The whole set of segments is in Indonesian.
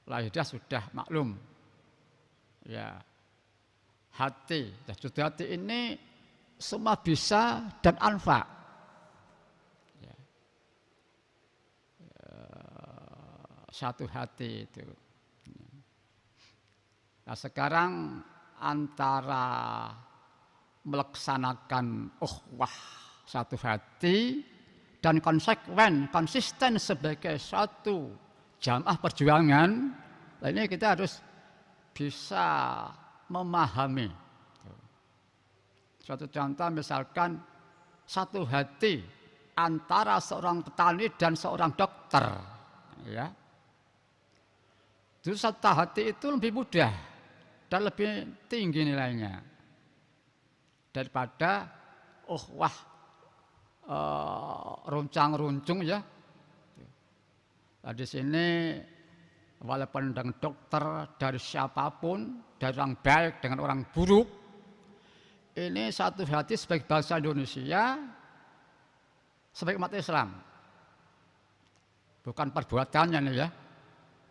Lahiriah sudah maklum. Ya. Hati, sudah hati ini semua bisa dan anfa. Ya. Satu hati itu. Nah sekarang antara melaksanakan ukhuwah satu hati dan konsisten sebagai satu jamaah perjuangan, nah ini kita harus bisa memahami. Suatu contoh misalkan satu hati antara seorang petani dan seorang dokter, ya. Itu satu hati itu lebih mudah dan lebih tinggi nilainya daripada runcang-runcung ya. Nah, di sini walaupun dengan dokter dari siapapun, dari orang baik dengan orang buruk, ini satu hati sebagai bangsa Indonesia, sebagai umat Islam. Bukan perbuatannya nih ya,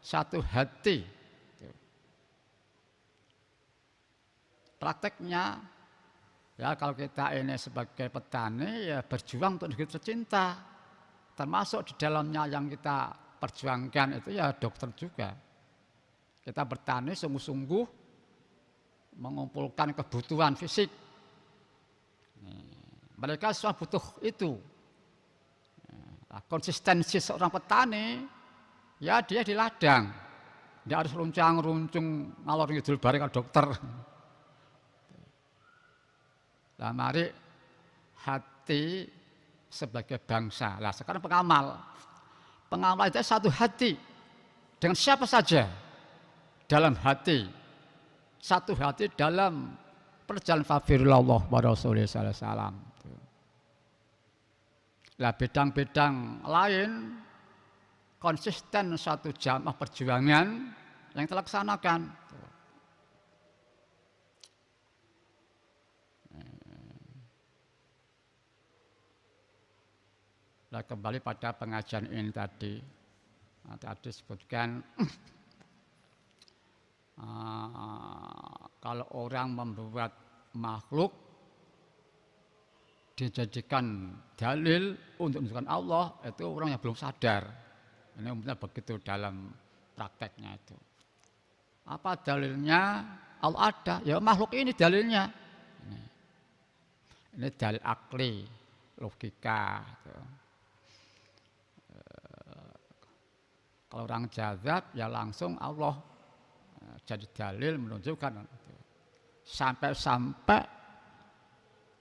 satu hati. Prakteknya, ya kalau kita ini sebagai petani ya berjuang untuk negeri tercinta, termasuk di dalamnya yang kita perjuangkan itu ya dokter juga. Kita bertani sungguh-sungguh mengumpulkan kebutuhan fisik. Mereka semua butuh itu. Konsistensi seorang petani, ya dia di ladang, dia harus runcang-runcung ngalor ngidul bareng dokter. Nah, mari hati sebagai bangsa. Nah, sekarang pengamal. Pengamal itu satu hati dengan siapa saja dalam hati. Satu hati dalam perjalanan fafirullah wa rasulullah sallallahu alaihi wasallam. Nah, bidang-bidang lain konsisten satu jamaah perjuangan yang terlaksanakan. Nah, kembali pada pengajian ini tadi, tadi disebutkan kalau orang membuat makhluk dijadikan dalil untuk menunjukkan Allah, itu orang yang belum sadar. Ini umumnya begitu dalam prakteknya itu. Apa dalilnya? Allah ada, ya makhluk ini dalilnya. Ini dalil akli, logika. Gitu. Kalau orang jazab ya langsung Allah jadi dalil menunjukkan. Sampai-sampai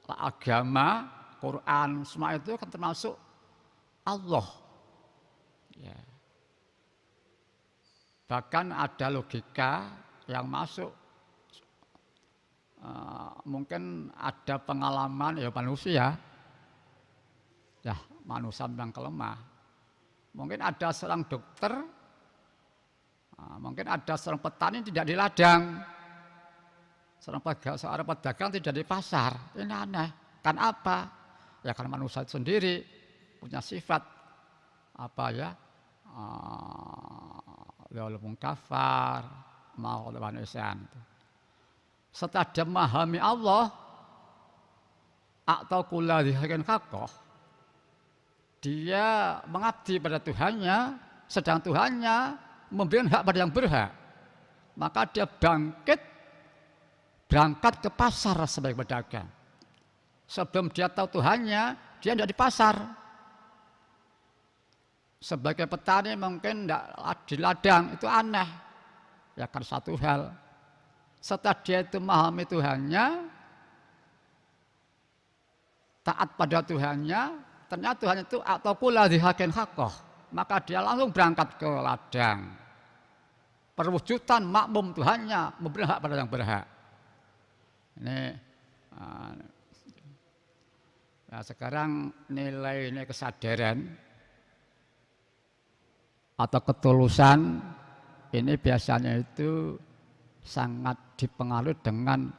agama, Quran, semua itu kan termasuk Allah. Ya. Bahkan ada logika yang masuk, mungkin ada pengalaman ya manusia, ya manusia yang kelemah. Mungkin ada seorang dokter, mungkin ada seorang petani tidak di ladang, seorang pedagang tidak di pasar. Ini aneh. Kan apa? Ya karena manusia itu sendiri punya sifat apa ya? Walaupun kafar, mau lawan ihsan. Setelah dia memahami Allah, atau kula dihakin hakoh, dia mengabdi pada Tuhannya, sedang Tuhannya memberikan hak pada yang berhak. Maka dia berangkat ke pasar sebagai pedagang. Sebelum dia tahu Tuhannya, dia tidak di pasar. Sebagai petani mungkin tidak di ladang, itu aneh. Ya kan satu hal. Setelah dia itu memahami Tuhannya, taat pada Tuhannya, ternyata Tuhan itu atau kula dihakin hakoh, maka dia langsung berangkat ke ladang. Perwujudan makmum Tuhannya memberi hak pada yang berhak. Ini nah sekarang nilai kesadaran atau ketulusan ini biasanya itu sangat dipengaruhi dengan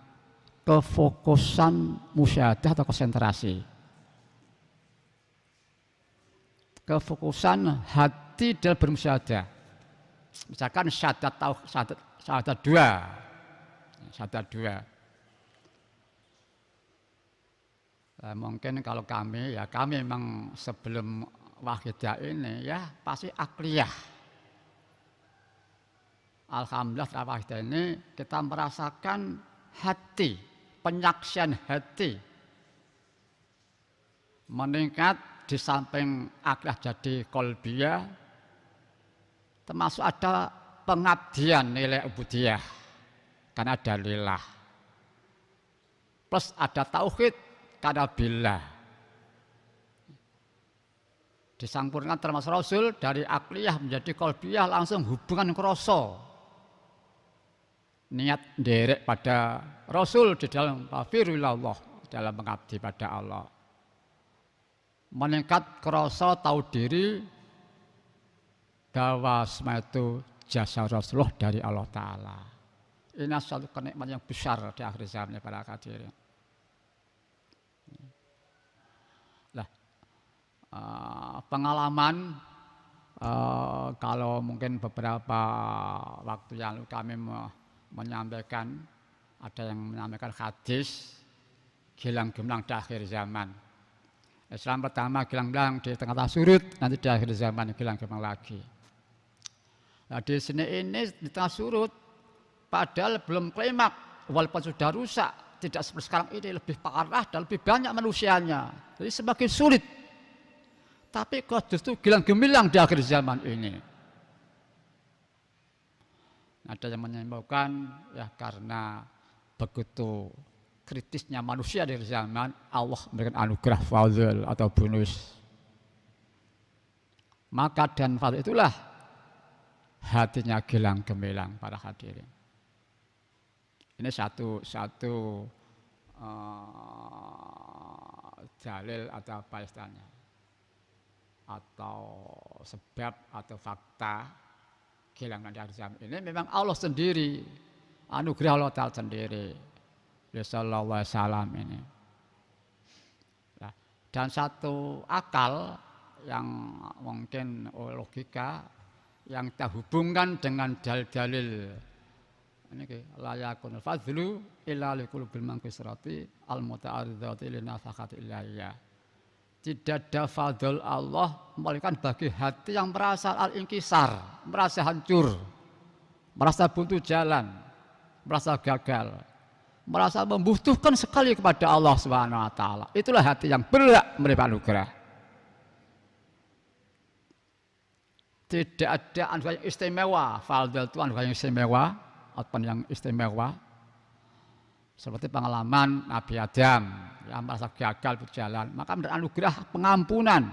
kefokusan musyahadah atau konsentrasi. Kefokusan hati dalam bermusyahadah. Misalkan syahadat dua. Mungkin kalau kami memang sebelum wahidah ini ya pasti akliyah. Alhamdulillah setelah wahidah ini kita merasakan hati, penyaksian hati meningkat di samping akliyah jadi kolbiyah, termasuk ada pengabdian nilai ubudiyah karena ada lillah, plus ada tauhid karena billah. Disampurkan termasuk Rasul dari akliyah menjadi kolbiyah langsung hubungan kroso. Niat nderek pada Rasul di dalam Allah, dalam mengabdi pada Allah. Meningkat kroso tahu diri bahwa semua itu jasa Rasulullah dari Allah Ta'ala. Ini satu kenikmatan yang besar di akhir zaman para hadirin. Pengalaman kalau mungkin beberapa waktu yang lalu kami menyampaikan, ada yang menyampaikan hadis gilang gemilang di akhir zaman. Islam pertama gilang gemilang di tengah-tengah surut, nanti di akhir zaman gilang gemilang lagi. Nah, di sini ini di tengah surut, padahal belum klimak, walaupun sudah rusak, tidak seperti sekarang ini lebih parah dan lebih banyak manusianya, jadi semakin sulit. Tapi kok justru gilang gemilang di akhir zaman ini. Ada yang menyimpulkan ya karena begitu kritisnya manusia di zaman, Allah memberikan anugerah fadl atau bonus. Maka dan fadl itulah hatinya gilang gemilang para hadirin. Ini satu dalil atau apa istilahnya, atau sebab atau fakta gilang di akhir zaman ini memang Allah sendiri, anugerah Allah Ta'ala sendiri sallallahu alaihi wasallam ini. Nah, dan satu akal yang mungkin logika yang kita hubungkan dengan dalil-dalil ini la yakunul fadlu illa liqulubil mangkisrati al muta'arridati linafaqati ilahiyah. Tidak ada fadl Allah melainkan bagi hati yang merasa al-inkisar, merasa hancur, merasa buntu jalan, merasa gagal, merasa membutuhkan sekali kepada Allah Subhanahu wa taala. Itulah hati yang berhak menerima anugerah. Tidak ada anugerah yang istimewa, fadl itu anugerah yang istimewa, atau yang istimewa. Seperti pengalaman Nabi Adam yang merasa gagal berjalan, maka mendapat anugerah pengampunan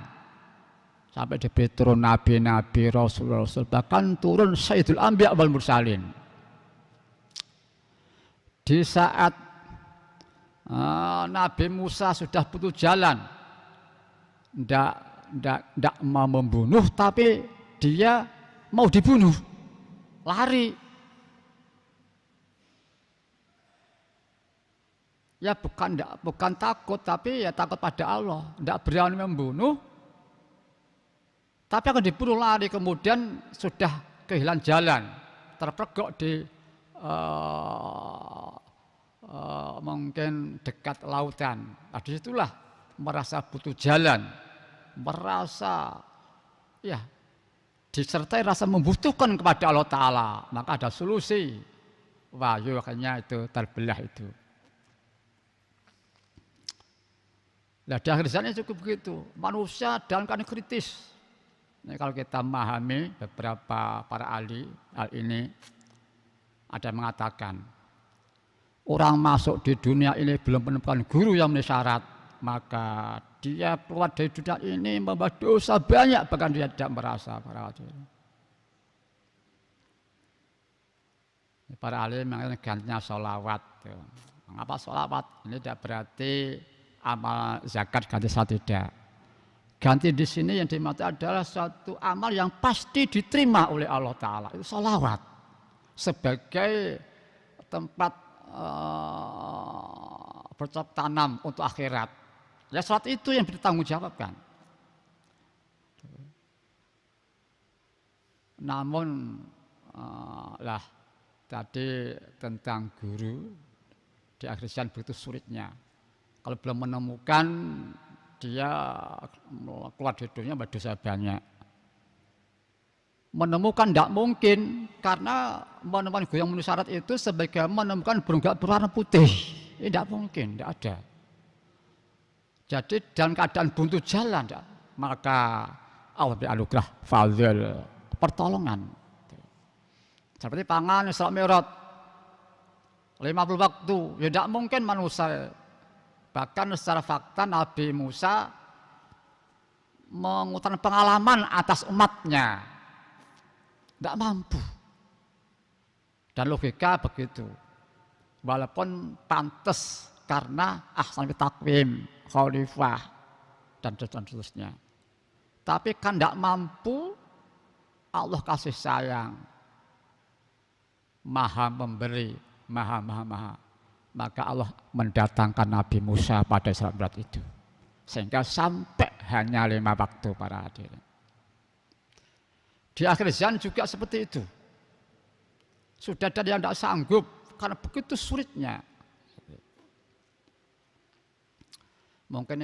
sampai diberi turun nabi-nabi, rasul-rasul, bahkan turun Sayyidul Anbiya wal Mursalin. Di saat Nabi Musa sudah putus jalan, tidak mau membunuh, tapi dia mau dibunuh, lari. Ya bukan takut, tapi ya takut pada Allah. Tidak berani membunuh, tapi akan dibunuh lari. Kemudian sudah kehilangan jalan, terpergok di mungkin dekat lautan. Nah, disitulah merasa butuh jalan, merasa ya disertai rasa membutuhkan kepada Allah Ta'ala. Maka ada solusi. Wahyu akhirnya itu terbelah itu. Nah, di akhir zaman cukup begitu. Manusia dalam keadaan kritis. Ini kalau kita memahami beberapa para ahli hal ini, ada yang mengatakan orang masuk di dunia ini belum menemukan guru yang memenuhi syarat, maka dia keluar dari dunia ini membawa dosa banyak, bahkan dia tidak merasa. Para ahli mengatakan gantinya sholawat. Mengapa sholawat? Ini tidak berarti amal zakat ganti saat tidak. Ganti di sini yang dimaksud adalah suatu amal yang pasti diterima oleh Allah Ta'ala. Itu sholawat sebagai tempat bercocok tanam untuk akhirat. Ya sholat itu yang bertanggungjawabkan. Namun Lah tadi tentang guru di akhir zaman begitu sulitnya. Kalau belum menemukan, dia keluar dari dunia berdosa banyak. Menemukan tidak mungkin, karena menemukan guru yang memenuhi syarat itu sebagai menemukan burung gagak berwarna putih. Ini tidak mungkin, tidak ada. Jadi dalam keadaan buntu jalan, maka Allah beri anugerah fadil, pertolongan. Seperti pangan Isra Mi'raj 50 waktu, ya tidak mungkin manusia. Bahkan secara fakta Nabi Musa mengutarakan pengalaman atas umatnya, tidak mampu. Dan logika begitu. Walaupun pantas karena ahsan takwim, khalifah, dan seterusnya. Tapi kan tidak mampu, Allah kasih sayang, maha memberi, maha. Maka Allah mendatangkan Nabi Musa pada saat berat itu. Sehingga sampai hanya 5 waktu para hadirin. Di akhir zaman juga seperti itu. Sudah ada yang tidak sanggup karena begitu sulitnya. Mungkin